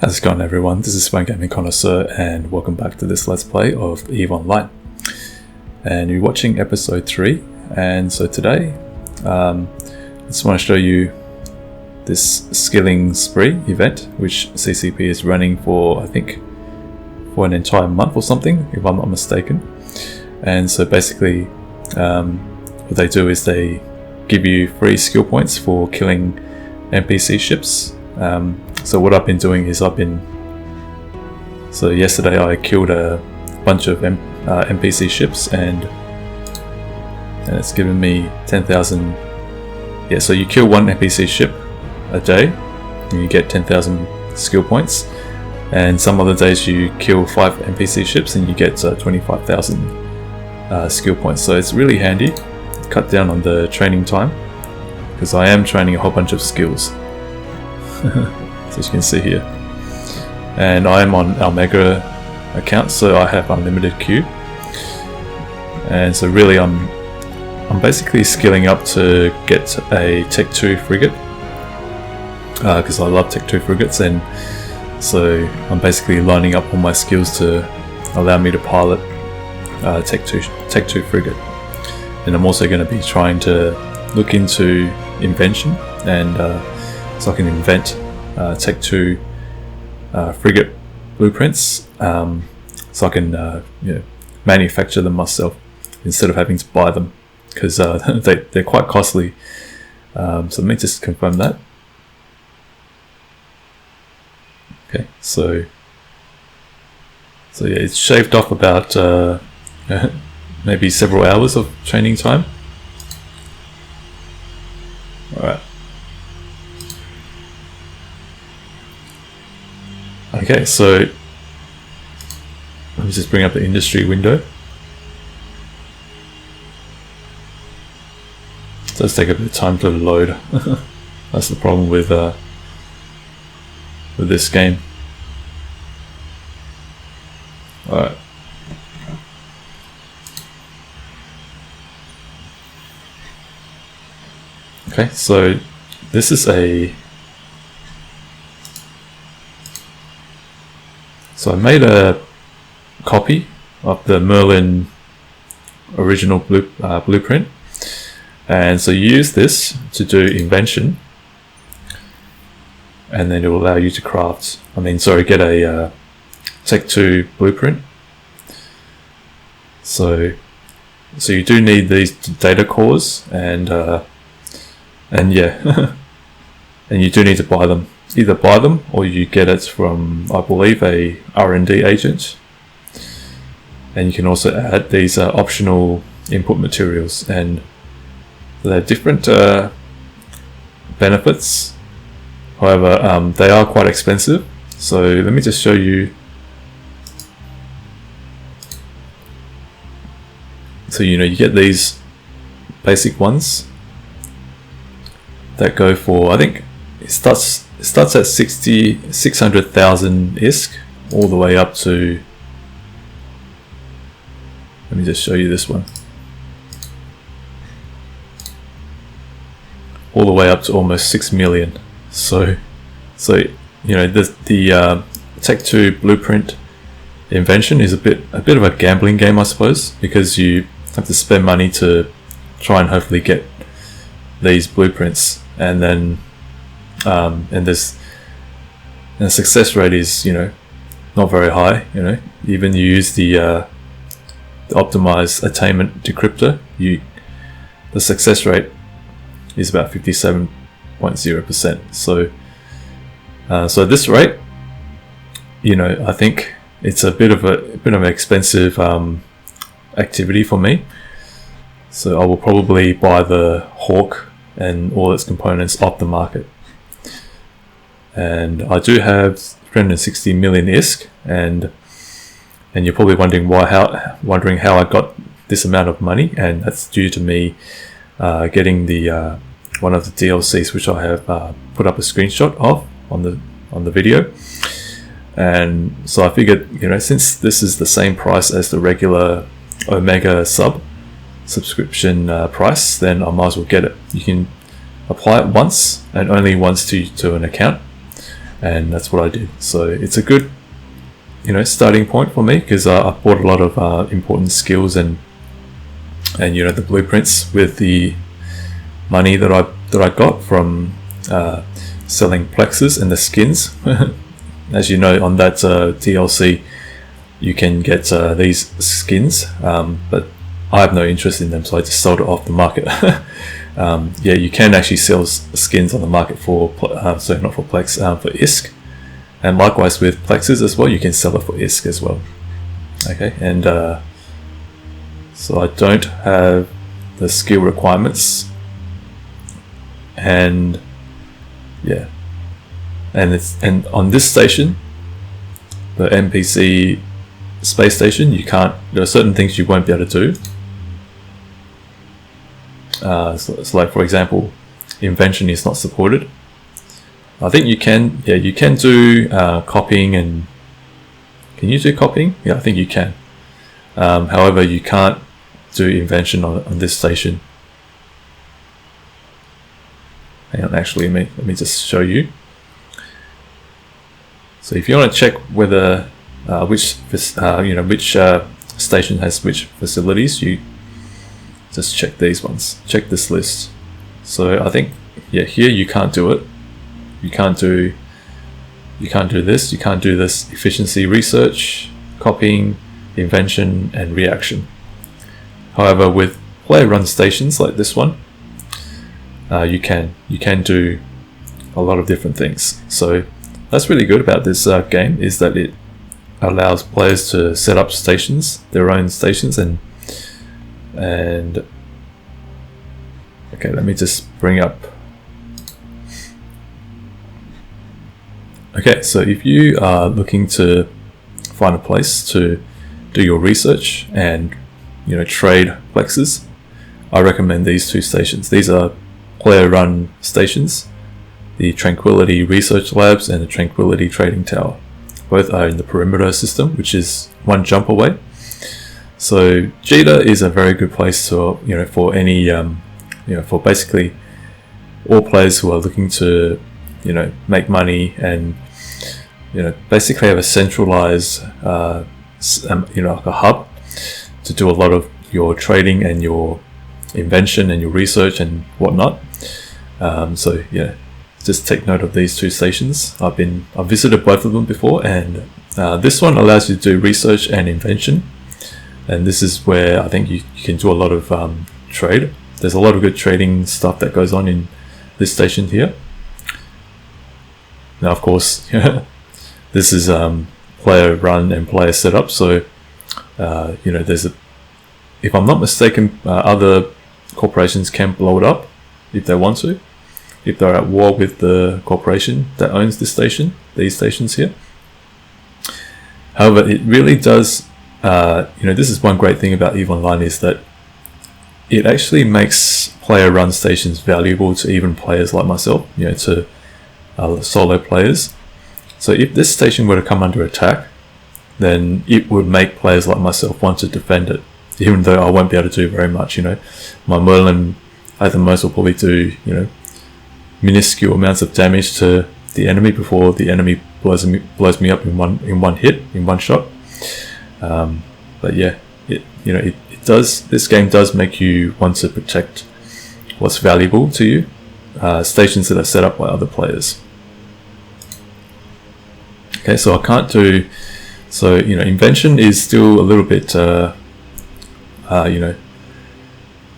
How's it going, everyone? This is Swan Gaming Connoisseur, and welcome back to this Let's Play of EVE Online. And you're watching episode 3, and so today I just want to show you this skilling spree event which CCP is running for, I think, for an entire month or something, if I'm not mistaken. And so basically what they do is they give you free skill points for killing NPC ships. So what I've been doing is so yesterday I killed a bunch of NPC ships and it's given me 10,000. Yeah, so you kill one NPC ship a day and you get 10,000 skill points, and some other days you kill 5 NPC ships and you get 25,000 skill points. So it's really handy, cut down on the training time, because I am training a whole bunch of skills. As you can see here, and I am on Omega account, so I have unlimited Q, and so really I'm basically skilling up to get a Tech 2 frigate, because I love Tech 2 frigates, and so I'm basically lining up all my skills to allow me to pilot Tech 2 frigate. And I'm also going to be trying to look into invention, and so I can invent Tech 2 frigate blueprints, so I can manufacture them myself instead of having to buy them, because they're quite costly. So let me just confirm that. Okay, so yeah, it's shaved off about maybe several hours of training time. Alright. Okay, so let me just bring up the industry window. It does take a bit of time to load. That's the problem with this game. Alright. Okay, so this is So I made a copy of the Merlin original blueprint, and so you use this to do invention, and then it will allow you to get a Tech 2 blueprint. So you do need these data cores, and yeah, and you do need to buy them. Either buy them or you get it from, I believe, a R&D agent. And you can also add these optional input materials, and they're different benefits. However, they are quite expensive. So let me just show you. So you get these basic ones that go for, I think it starts at 600,000 ISK, all the way up to, let me just show you this one, all the way up to almost 6 million. So the Tech 2 blueprint invention is a bit of a gambling game, I suppose, because you have to spend money to try and hopefully get these blueprints, and then and the success rate is not very high. Even you use the optimized attainment decryptor, the success rate is about 57.0%. So at this rate, I think it's a bit of an expensive activity for me. So I will probably buy the Hawk and all its components off the market. And I do have 360 million ISK, and you're probably wondering how I got this amount of money, and that's due to me getting the one of the DLCs, which I have put up a screenshot of on the video. And so I figured, since this is the same price as the regular Omega subscription price, then I might as well get it. You can apply it once and only once to an account, and that's what I did. So it's a good, you know, starting point for me, because I bought a lot of important skills and you know, the blueprints with the money that I got from selling plexes and the skins. As you know, on that DLC, you can get these skins, but I have no interest in them, so I just sold it off the market. Yeah, you can actually sell skins on the market for, so not for Plex, for ISK, and likewise with plexes as well, you can sell it for ISK as well. Okay, and so I don't have the skill requirements, and yeah, and on this station, the NPC space station, you can't. There are certain things you won't be able to do. So like, for example, invention is not supported. I think you can. Yeah, you can do copying, and can you do copying? Yeah, I think you can. However, you can't do invention on this station. Hang on, actually, let me just show you. So if you want to check whether which station has which facilities, you just check these ones. Check this list. So I think, yeah, here you can't do it. You can't do this. You can't do this efficiency research, copying, invention, and reaction. However, with player-run stations like this one, you can do a lot of different things. So that's really good about this game, is that it allows players to set up stations, their own stations, and okay, let me just bring up. Okay, so if you are looking to find a place to do your research and, you know, trade plexes, I recommend these two stations. These are player-run stations, the Tranquility Research Labs and the Tranquility Trading Tower. Both are in the perimeter system, which is one jump away. So JITA is a very good place to, you know, for any, you know, for basically all players who are looking to, you know, make money and, you know, basically have a centralized, you know, like a hub to do a lot of your trading and your invention and your research and whatnot. So yeah, just take note of these two stations. I've visited both of them before, and this one allows you to do research and invention, and this is where I think you can do a lot of trade. There's a lot of good trading stuff that goes on in this station here. Now, of course, this is player run and player setup, so you know, if I'm not mistaken, other corporations can blow it up if they want to, if they're at war with the corporation that owns this station, these stations here. However, it really does, you know, this is one great thing about EVE Online, is that it actually makes player-run stations valuable to even players like myself, you know, to solo players. So if this station were to come under attack, then it would make players like myself want to defend it, even though I won't be able to do very much. You know, my Merlin at the most will probably do, you know, minuscule amounts of damage to the enemy before the enemy blows me up in one hit, in one shot. But yeah, this game does make you want to protect what's valuable to you, stations that are set up by other players. Okay, so I can't do, so, you know, invention is still a little bit, you know,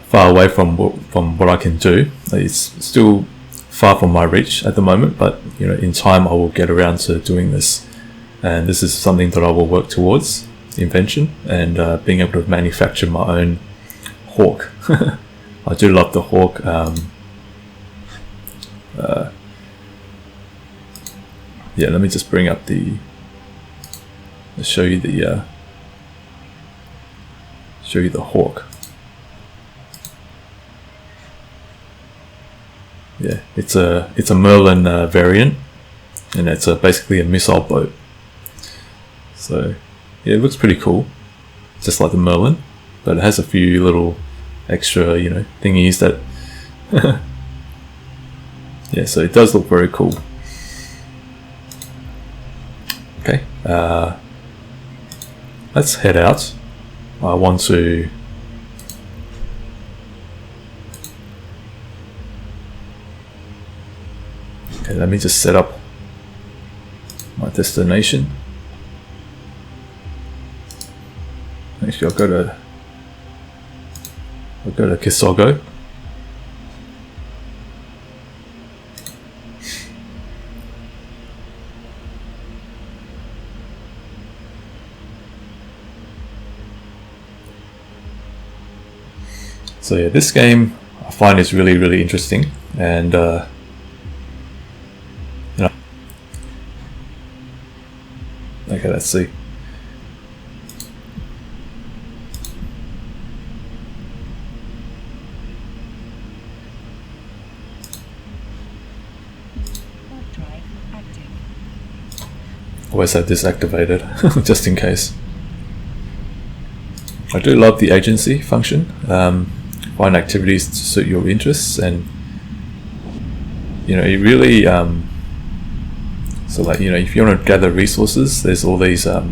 far away from what I can do. It's still far from my reach at the moment, but, you know, in time I will get around to doing this, and this is something that I will work towards, invention, and being able to manufacture my own hawk. I do love the hawk. Yeah, let me just bring up show you the hawk. Yeah, it's a Merlin variant, and it's basically a missile boat. So yeah, it looks pretty cool, just like the Merlin, but it has a few little extra, you know, thingies that yeah, so it does look very cool. Let's head out. I want to okay, let me just set up my destination. Actually, I'll go to Kisogo. So yeah, this game I find is really interesting, and you know, okay, let's see. Always have this activated just in case. I do love the agency function. Find activities to suit your interests, and you know, it really so like, you know, if you want to gather resources, there's all these so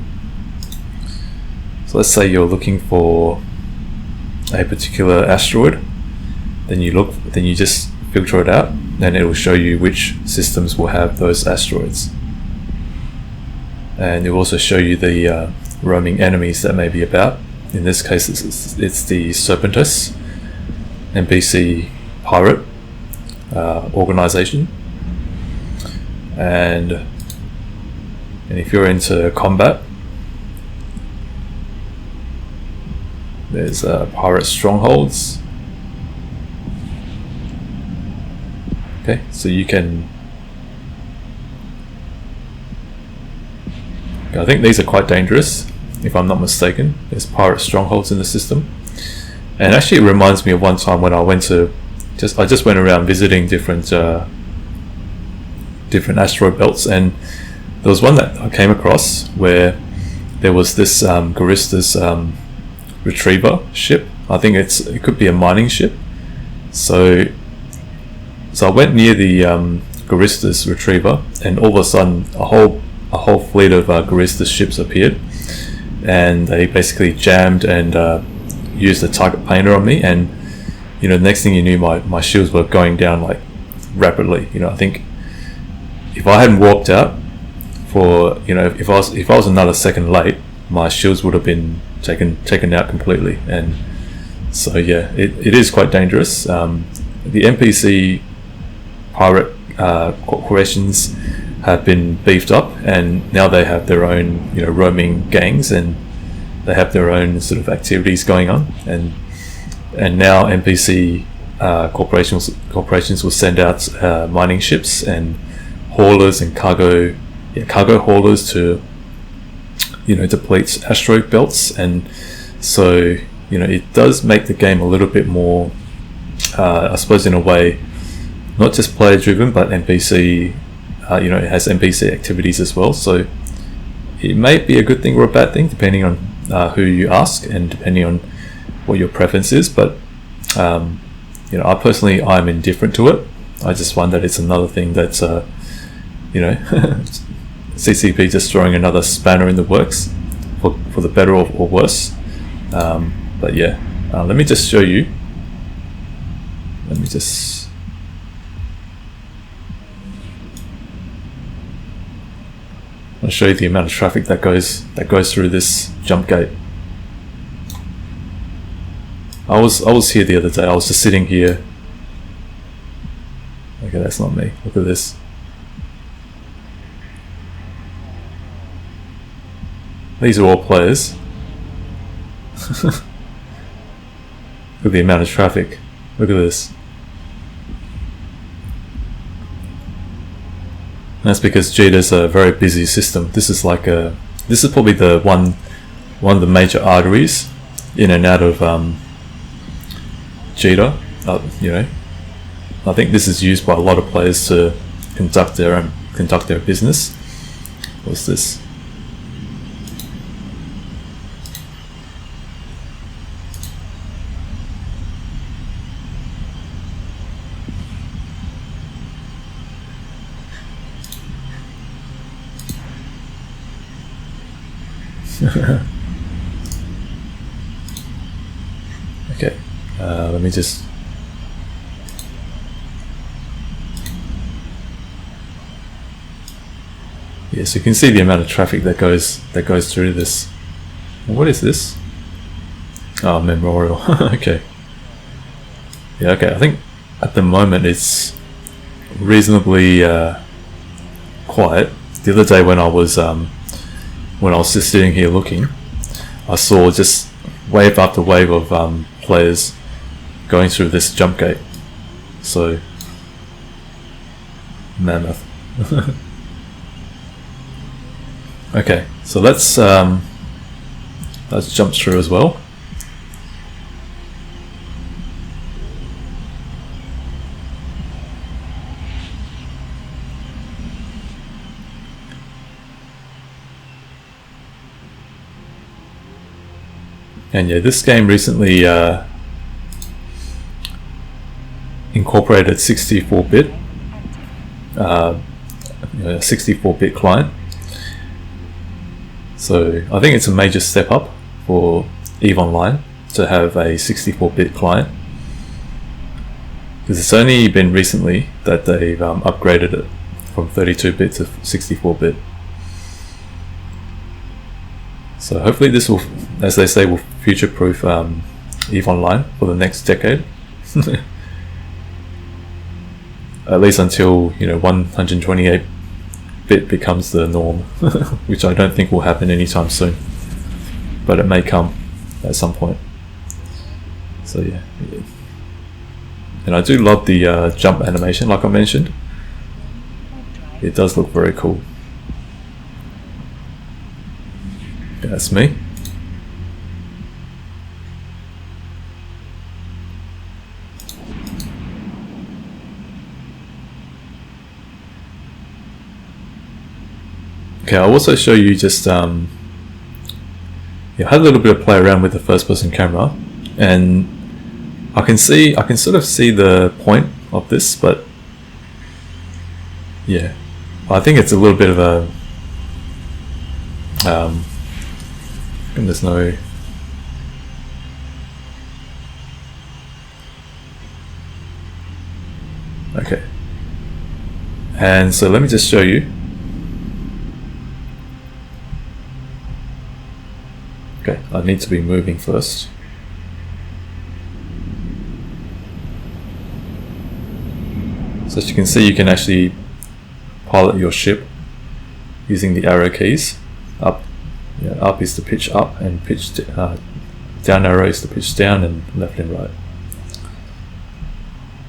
let's say you're looking for a particular asteroid, then you just filter it out, and it will show you which systems will have those asteroids, and it will also show you the roaming enemies that may be about. In this case, it's the Serpentis NPC pirate organization, and if you're into combat, there's pirate strongholds. Okay, so you can, I think these are quite dangerous, if I'm not mistaken. There's pirate strongholds in the system, and actually it reminds me of one time when I went to I just went around visiting different asteroid belts, and there was one that I came across where there was this Garistas retriever ship. I think it could be a mining ship. So I went near the Garistas retriever, and all of a sudden a whole fleet of Garistas ships appeared, and they basically jammed and used a target painter on me, and you know, the next thing you knew, my shields were going down like rapidly. You know, I think if I hadn't walked out for, you know, if I was another second late, my shields would have been taken out completely. And so yeah, it is quite dangerous. The NPC pirate corporations have been beefed up, and now they have their own, you know, roaming gangs, and they have their own sort of activities going on, and now NPC corporations will send out mining ships and haulers and cargo haulers to, you know, deplete asteroid belts. And so, you know, it does make the game a little bit more, I suppose in a way, not just player driven, but NPC, you know, it has NPC activities as well. So it may be a good thing or a bad thing depending on who you ask and depending on what your preference is. But you know, I'm indifferent to it. I just find that it's another thing that's you know, CCP just throwing another spanner in the works for the better or worse. But yeah, let me just show you. I'll show you the amount of traffic that goes through this jump gate. I was here the other day. I was just sitting here. Okay, that's not me. Look at this. These are all players. Look at the amount of traffic. Look at this. That's because Jita's a very busy system. This is probably one of the major arteries in and out of Jita. You know, I think this is used by a lot of players to conduct their business. What's this? Okay, let me just... Yes, you can see the amount of traffic that goes through this. What is this? Oh, memorial. Okay. Yeah, okay, I think at the moment it's reasonably quiet. The other day when I was just sitting here looking, I saw just wave after wave of players going through this jump gate. So, mammoth. Okay, so let's jump through as well. And yeah, this game recently incorporated 64-bit, 64-bit client. So I think it's a major step up for EVE Online to have a 64-bit client, because it's only been recently that they've upgraded it from 32-bit to 64-bit. So hopefully this will, as they say, will future-proof EVE Online for the next decade. At least until 128-bit becomes the norm, which I don't think will happen anytime soon, but it may come at some point. So yeah, and I do love the jump animation, like I mentioned. It does look very cool. That's me. Okay, I'll also show you just I had a little bit of play around with the first-person camera, and I can sort of see the point of this, but yeah, I think it's a little bit of a and there's no... Okay, and so let me just show you. Okay, I need to be moving first. So as you can see, you can actually pilot your ship using the arrow keys. Up, up is to pitch up, and down arrow is to pitch down, and left and right.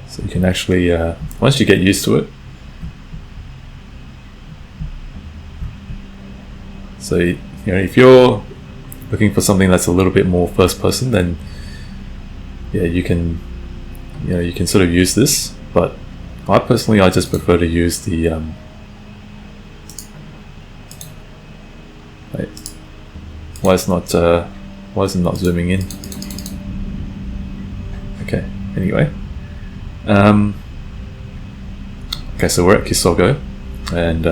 So you can actually, once you get used to it, so if you're looking for something that's a little bit more first person, then yeah, you can sort of use this. But I just prefer to use the wait, why is it not zooming in? Okay, anyway, okay, so we're at Kisogo, and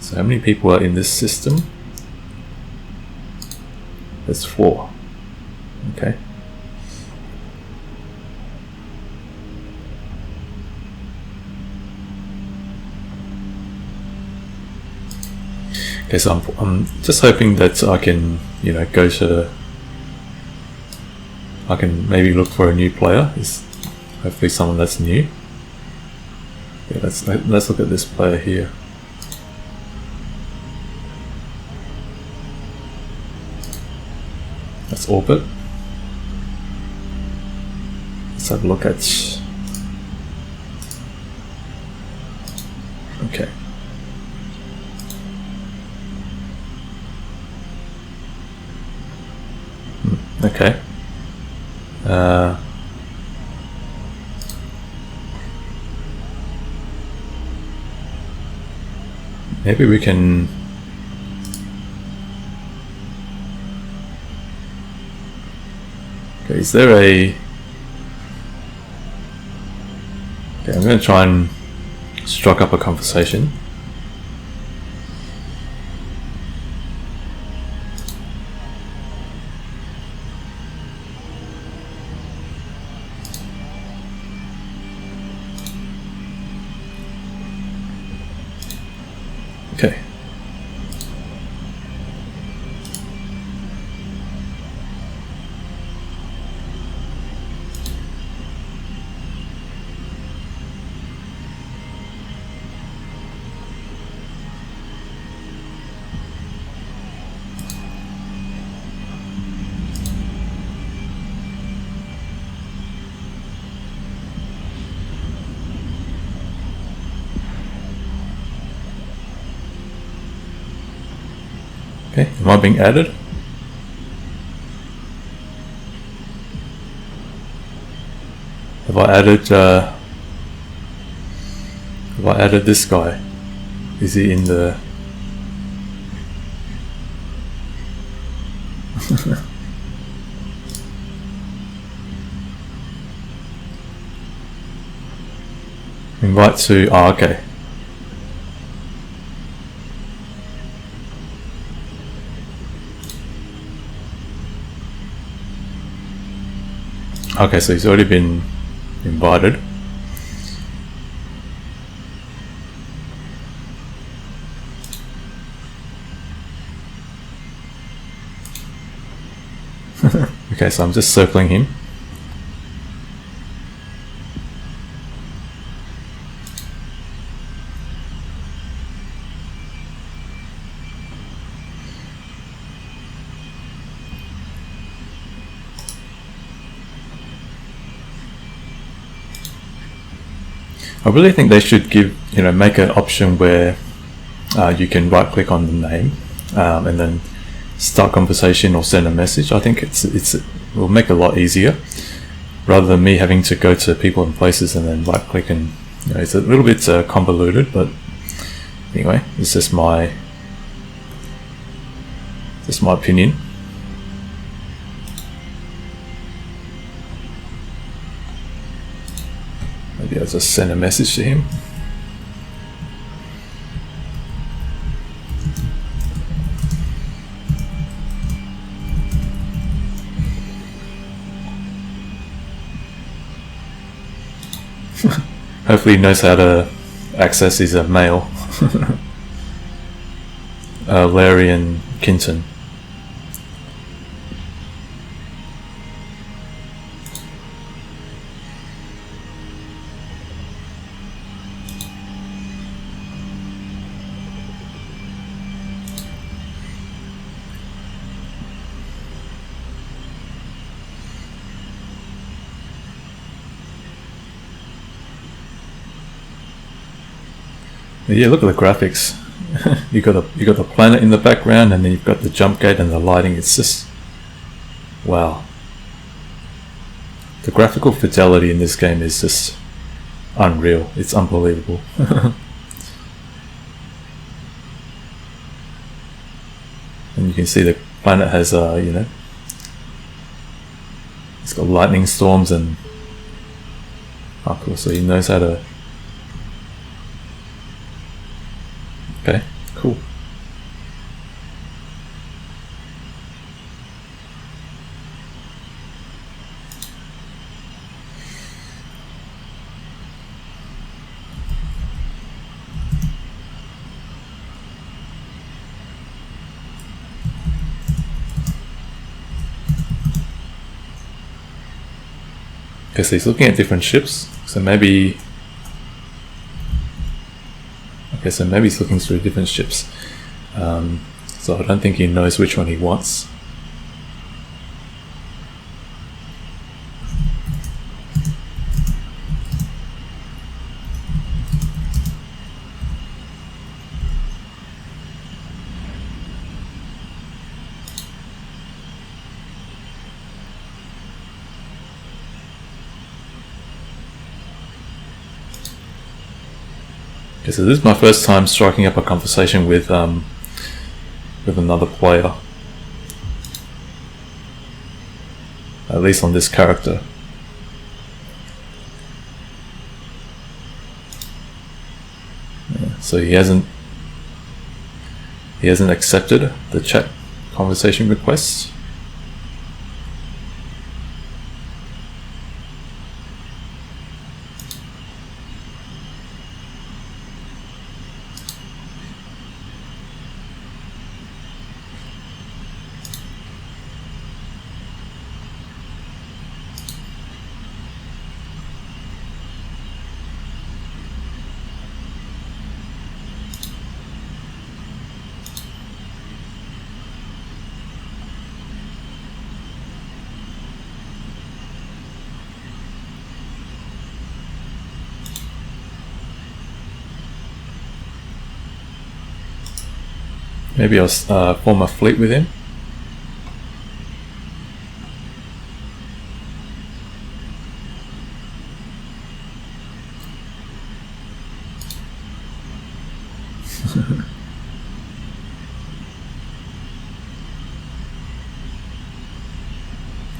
so how many people are in this system? There's 4. Okay. Okay, so I'm just hoping that I can, I can maybe look for a new player. Is hopefully someone that's new. Yeah, let's look at this player here. That's Orbit. Let's have a look at... Okay. Okay. Maybe we can... Okay, is there a... Okay, I'm going to try and strike up a conversation. Okay. Okay, am I being added? Have I added this guy? Is he in the... Invite to... Oh, okay. Okay, so he's already been invited. Okay, so I'm just circling him. I really think they should make an option where you can right click on the name and then start conversation or send a message. I think it will make it a lot easier rather than me having to go to people and places and then right click, and it's a little bit convoluted, but anyway, it's just my opinion. Maybe I'll just send a message to him. Hopefully he knows how to access his mail. Larry and Kinton. Yeah, look at the graphics. you got the planet in the background, and then you've got the jump gate and the lighting. It's just wow. The graphical fidelity in this game is just unreal. It's unbelievable. And you can see the planet has it's got lightning storms and cool. So he knows how to. Okay, cool. Okay, so he's looking at different ships. So maybe he's looking through different ships. So I don't think he knows which one he wants. Okay, so this is my first time striking up a conversation with another player, at least on this character. Yeah, so he hasn't accepted the chat conversation request. Maybe I'll form a fleet with him.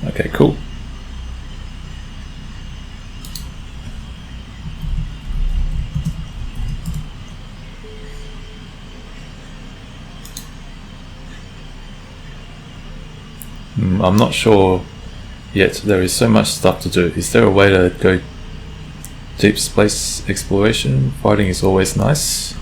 Okay, cool. I'm not sure yet. There is so much stuff to do. Is there a way to go deep space exploration? Fighting is always nice.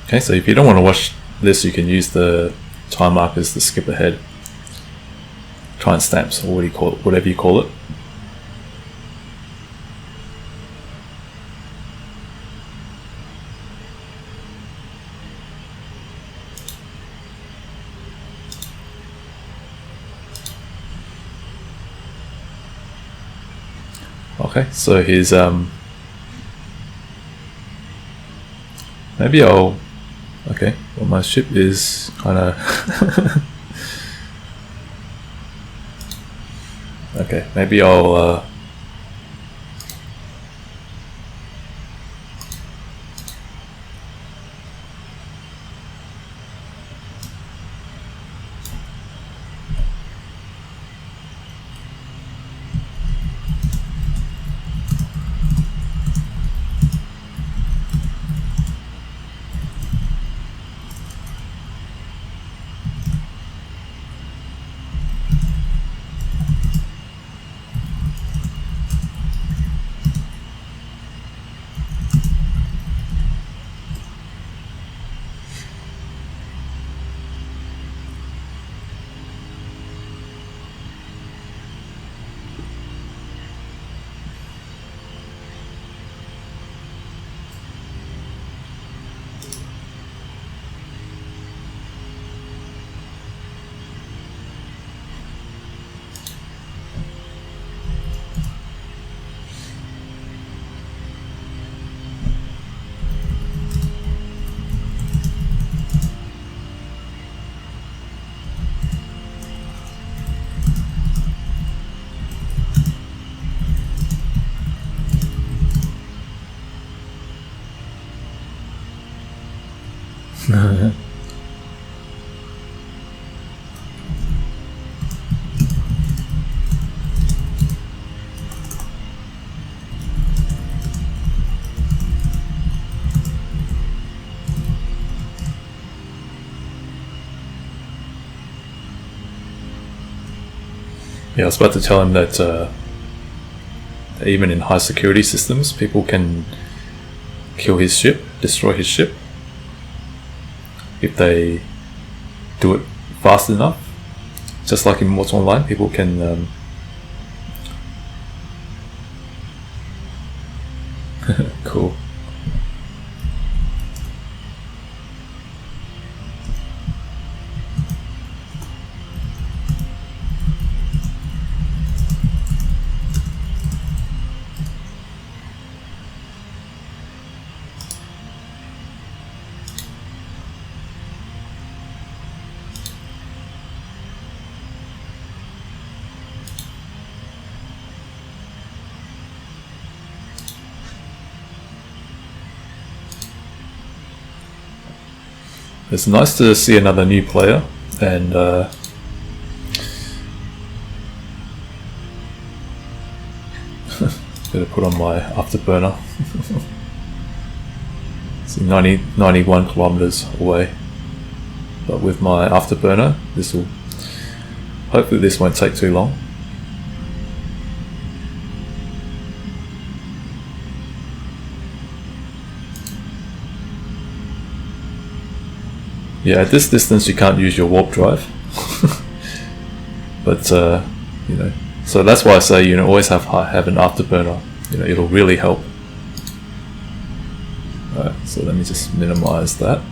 Okay, so if you don't want to watch this, you can use the time markers to skip ahead. Time stamps, or what do you call it? Whatever you call it. Okay, so here's maybe I'll. Okay, well, my ship is kind of. Okay, maybe I'll. Yeah, I was about to tell him that even in high security systems, people can kill his ship, destroy his ship, if they do it fast enough. Just like in Mortal Online, people can cool. it's nice to see another new player, and gotta put on my Afterburner. See, 91 kilometers away, but with my Afterburner, hopefully this won't take too long. Yeah, at this distance you can't use your warp drive, but you know, so that's why I say, you know, always have an Afterburner. You know, it'll really help. Alright, so let me just minimize that.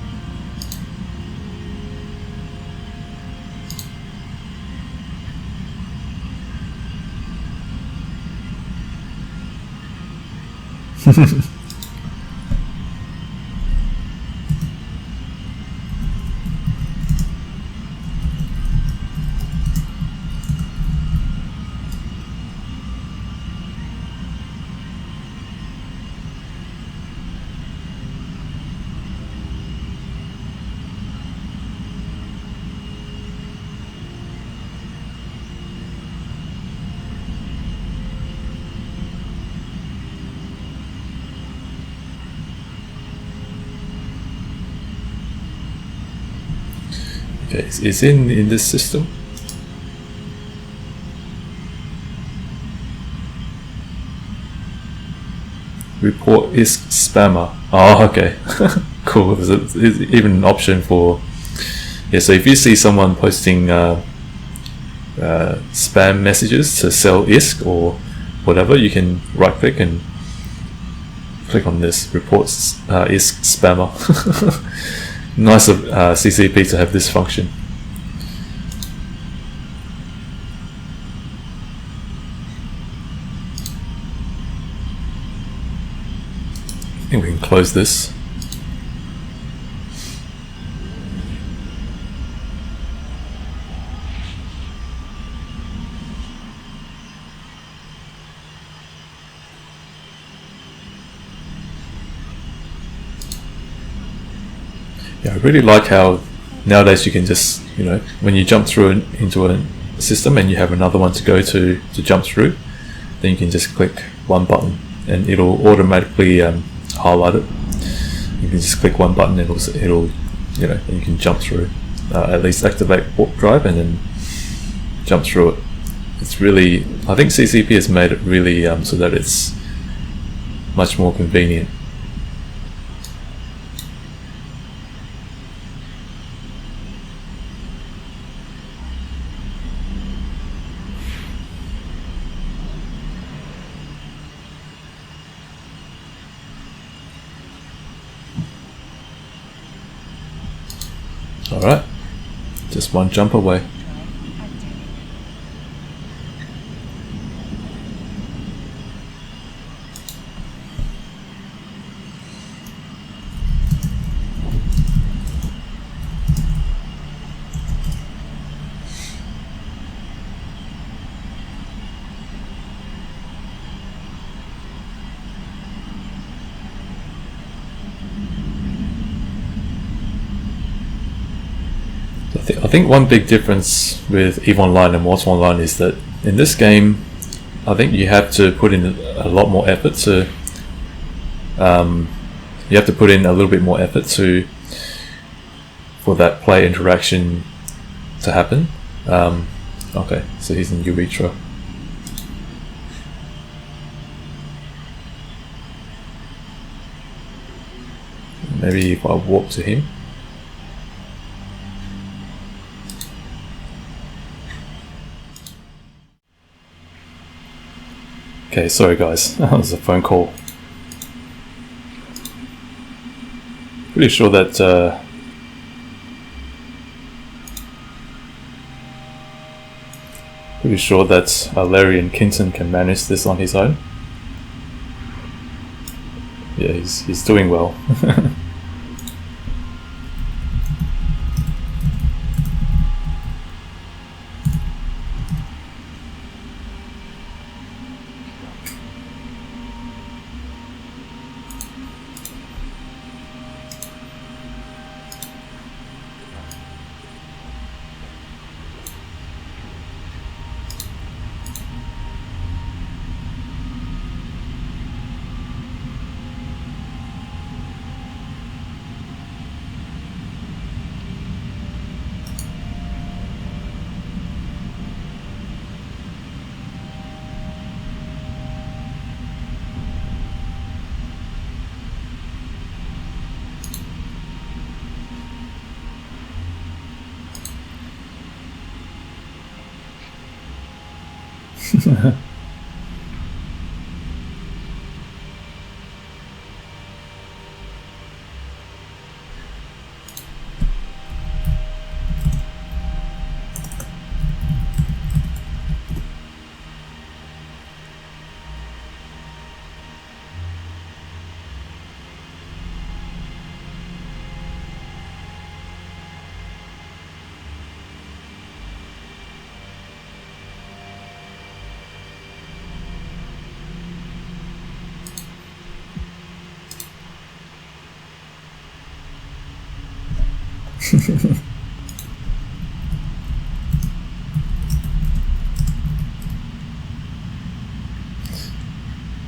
Okay, it's in this system. Report is spammer. Oh, okay. Cool. There's even an option for, yeah, so if you see someone posting spam messages to sell ISK or whatever, you can right click and click on this, reports ISK spammer. Nice of CCP to have this function. I think we can close this. Yeah, I really like how nowadays you can just, you know, when you jump through into a system and you have another one to go to jump through, then you can just click one button and it'll automatically highlight it. You can just click one button and it'll you know, and you can jump through, at least activate warp drive and then jump through it. It's really, I think CCP has made it really so that it's much more convenient. Alright, just one jump away. I think one big difference with EVE Online and What's Online is that in this game, I think you have to put in a lot more effort to. You have to put in a little bit more effort for that player interaction to happen. Okay, so he's in Urethra. Maybe if I walk to him. Okay, sorry guys, that was a phone call. Pretty sure that Larry and Kinton can manage this on his own. Yeah, he's doing well.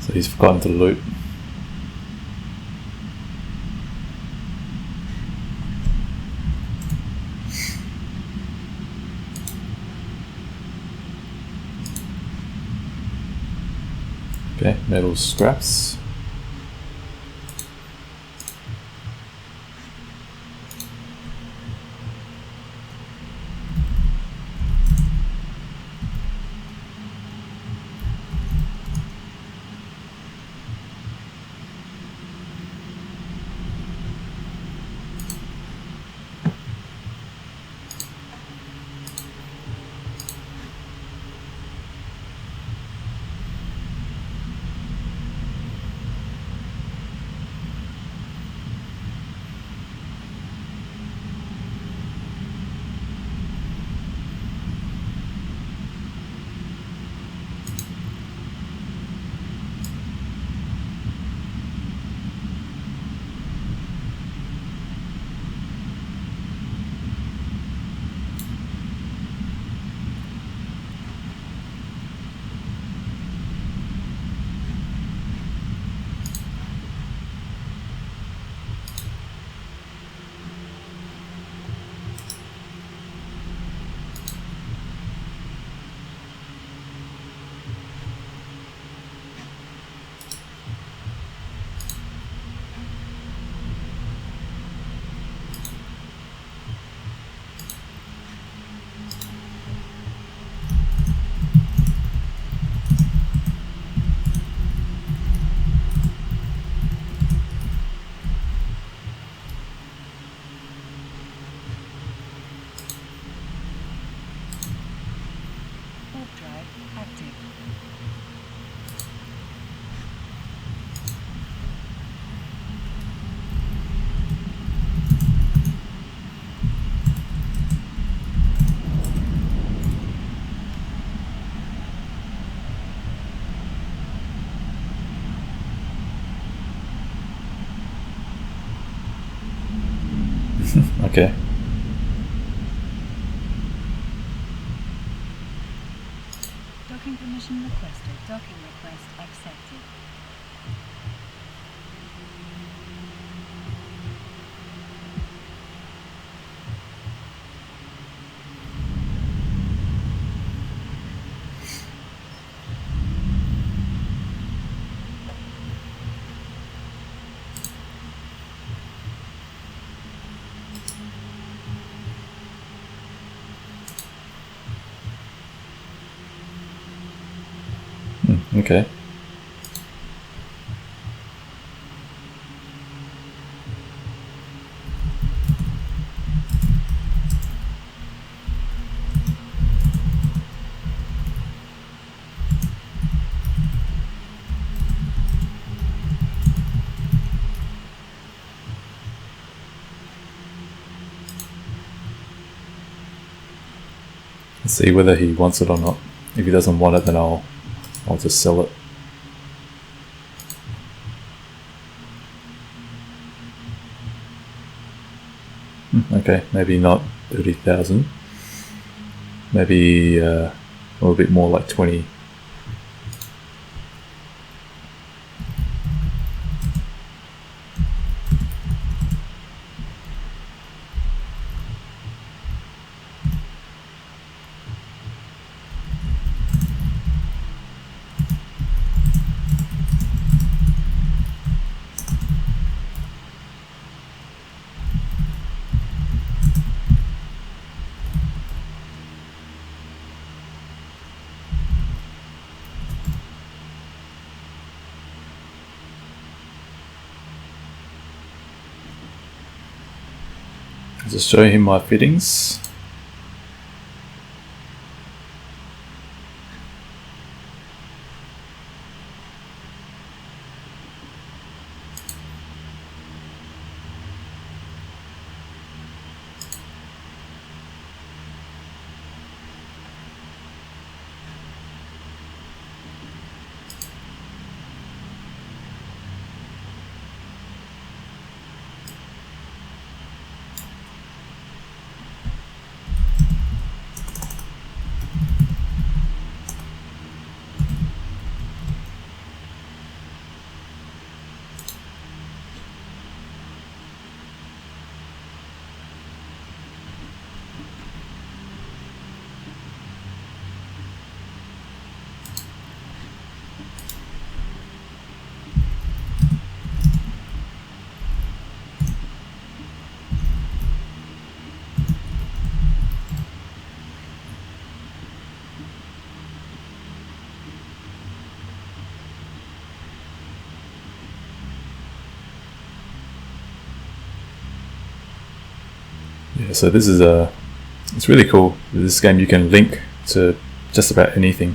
So he's forgotten to loot. Okay, metal scraps. Okay. Docking permission requested. Docking request accepted. Okay. Let's see whether he wants it or not. If he doesn't want it, then I'll just sell it. Okay, maybe not 30,000. Maybe a little bit more, like 20. just show him my fittings. Yeah, so this is it's really cool. With this game you can link to just about anything.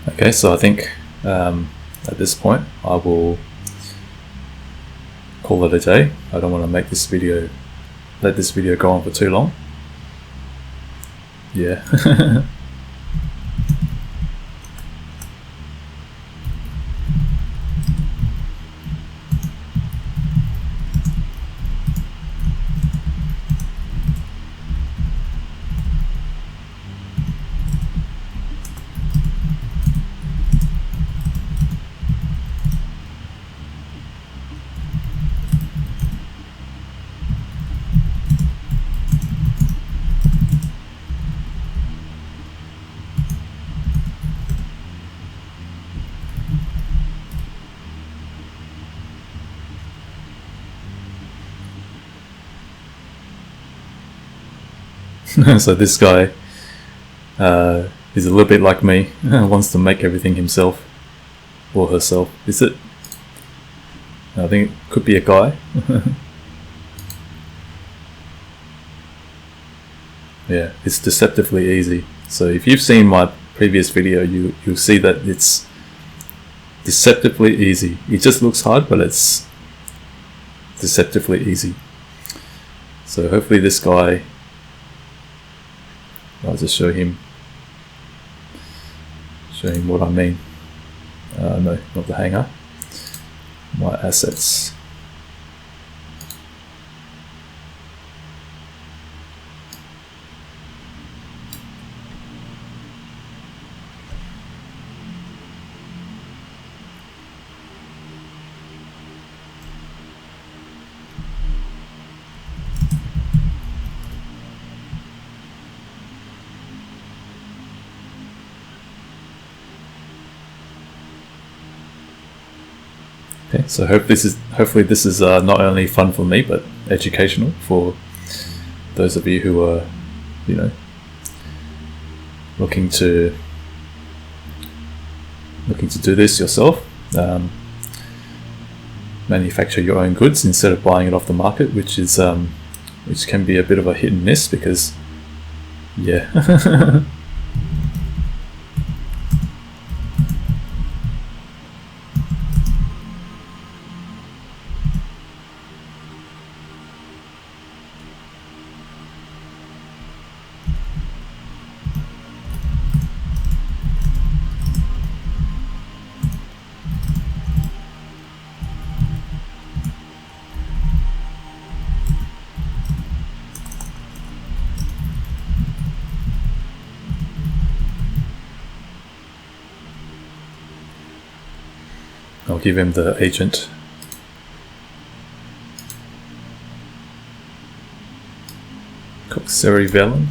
Okay, so I think at this point I will call it a day. I don't want to make this video, let this video go on for too long. Yeah. So this guy is a little bit like me, wants to make everything himself or herself. Is it? I think it could be a guy. Yeah, it's deceptively easy. So if you've seen my previous video, you'll see that it's deceptively easy. It just looks hard, but it's deceptively easy. So hopefully this guy, I'll just show him what I mean. No, not the hanger. My assets. Okay, so hopefully this is not only fun for me but educational for those of you who are, you know, looking to do this yourself. manufacture your own goods instead of buying it off the market, which is which can be a bit of a hit and miss because, yeah. I'll give him the agent. Coxeri Velen.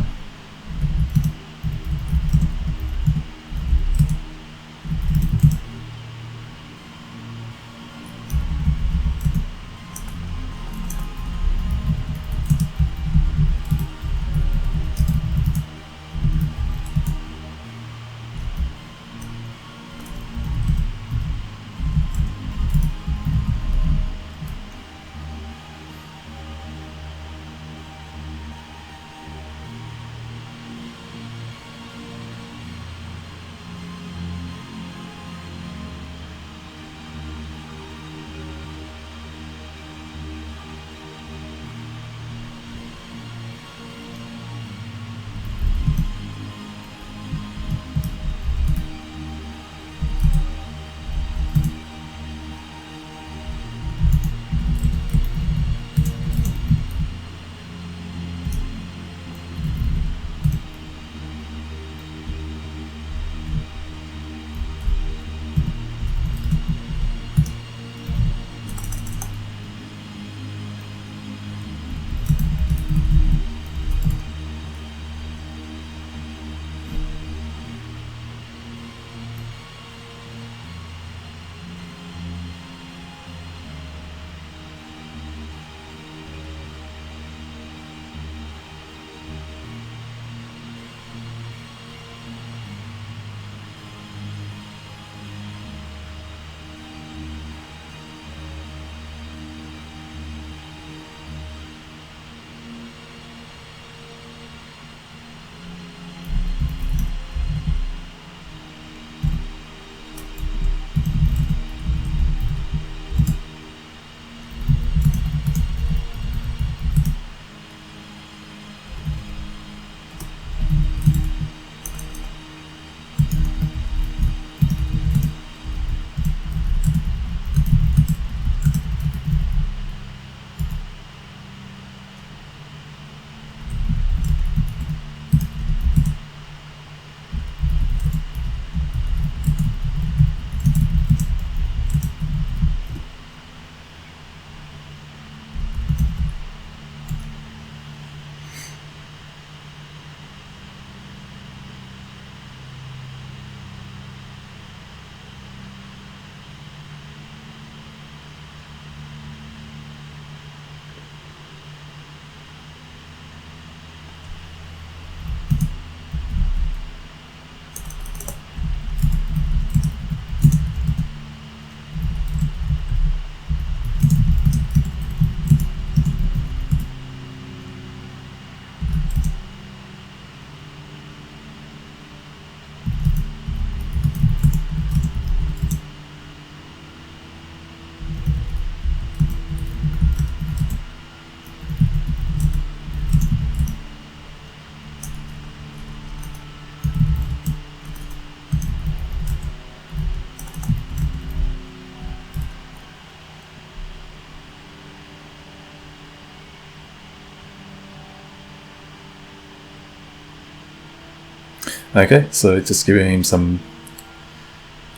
Okay, so just giving him some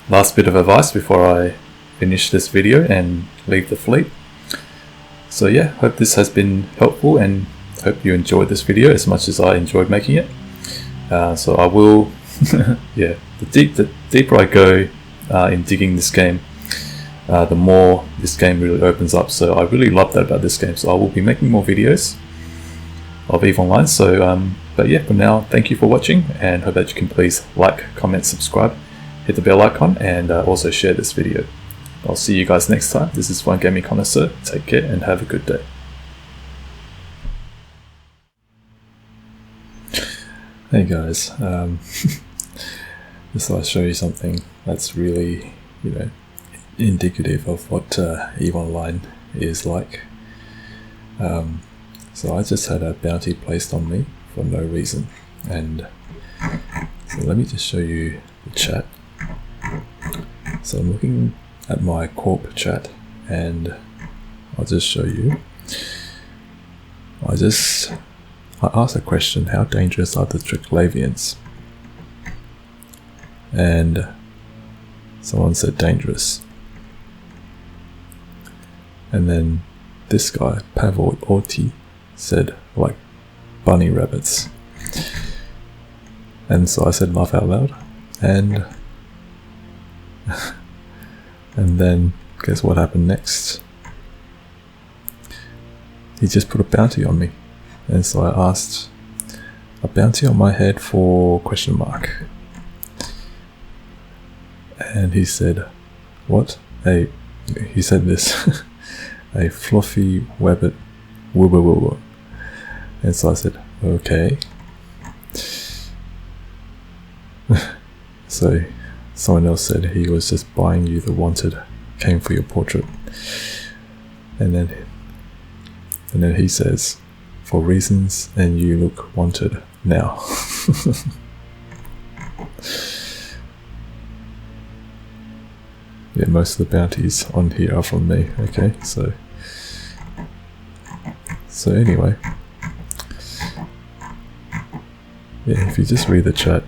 last bit of advice before I finish this video and leave the fleet. So yeah, hope this has been helpful and hope you enjoyed this video as much as I enjoyed making it. So I will, yeah, the deeper I go in digging this game, the more this game really opens up. So I really love that about this game. So I will be making more videos of EVE Online. So but yeah, for now, thank you for watching and hope that you can please like, comment, subscribe, hit the bell icon, and also share this video. I'll see you guys next time. This is One Gaming Connoisseur. Take care and have a good day. Hey guys, just thought I'd show you something that's really, indicative of what EVE Online is like. So I just had a bounty placed on me for no reason, and so let me just show you the chat. So I'm looking at my corp chat, and I'll just show you. I asked a question: how dangerous are the Tricklavians? And someone said dangerous. And then this guy, Pavel Orti, said like bunny rabbits. And so I said laugh out loud, and and then guess what happened next? He just put a bounty on me. And so I asked, a bounty on my head for ? And he said, what? He said this, a fluffy webbit wubba. And so I said, okay. So someone else said he was just buying you the wanted, came for your portrait. And then he says, for reasons, and you look wanted now. Yeah, most of the bounties on here are from me, okay, so anyway. Yeah, if you just read the chat,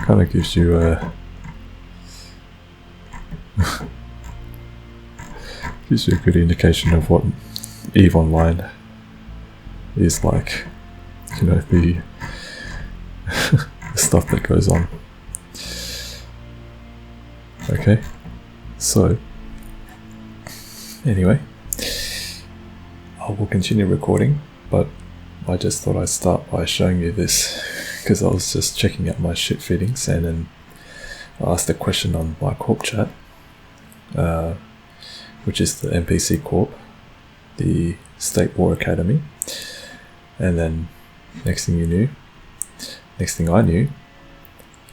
kind of gives you a gives you a good indication of what EVE Online is like, the stuff that goes on. Okay, so anyway, I will continue recording, but I just thought I'd start by showing you this because I was just checking out my ship fittings, and then I asked a question on my corp chat, which is the NPC Corp, the State War Academy, and then next thing I knew,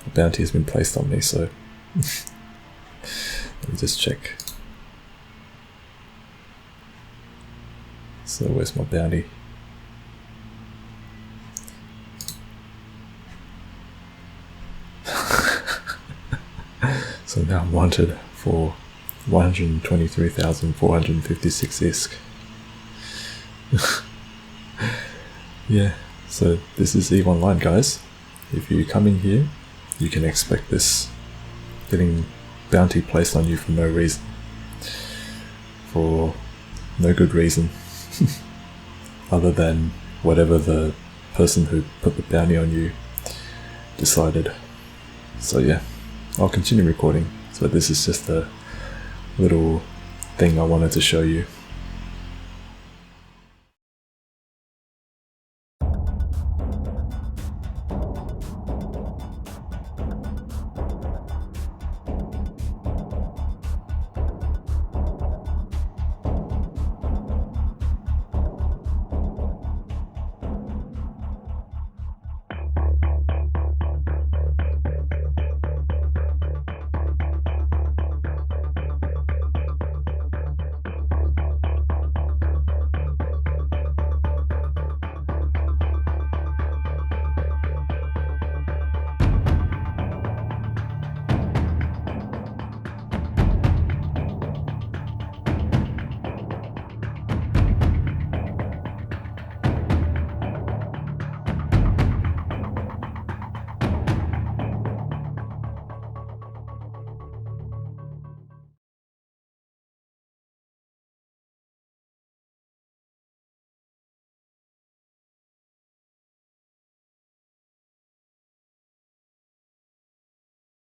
a bounty has been placed on me, so let me just check. So where's my bounty? So now I'm wanted for 123,456 ISK. Yeah, so this is EVE Online, guys. If you come in here, you can expect this, getting bounty placed on you for no reason, for no good reason, other than whatever the person who put the bounty on you decided. So yeah, I'll continue recording. So this is just a little thing I wanted to show you.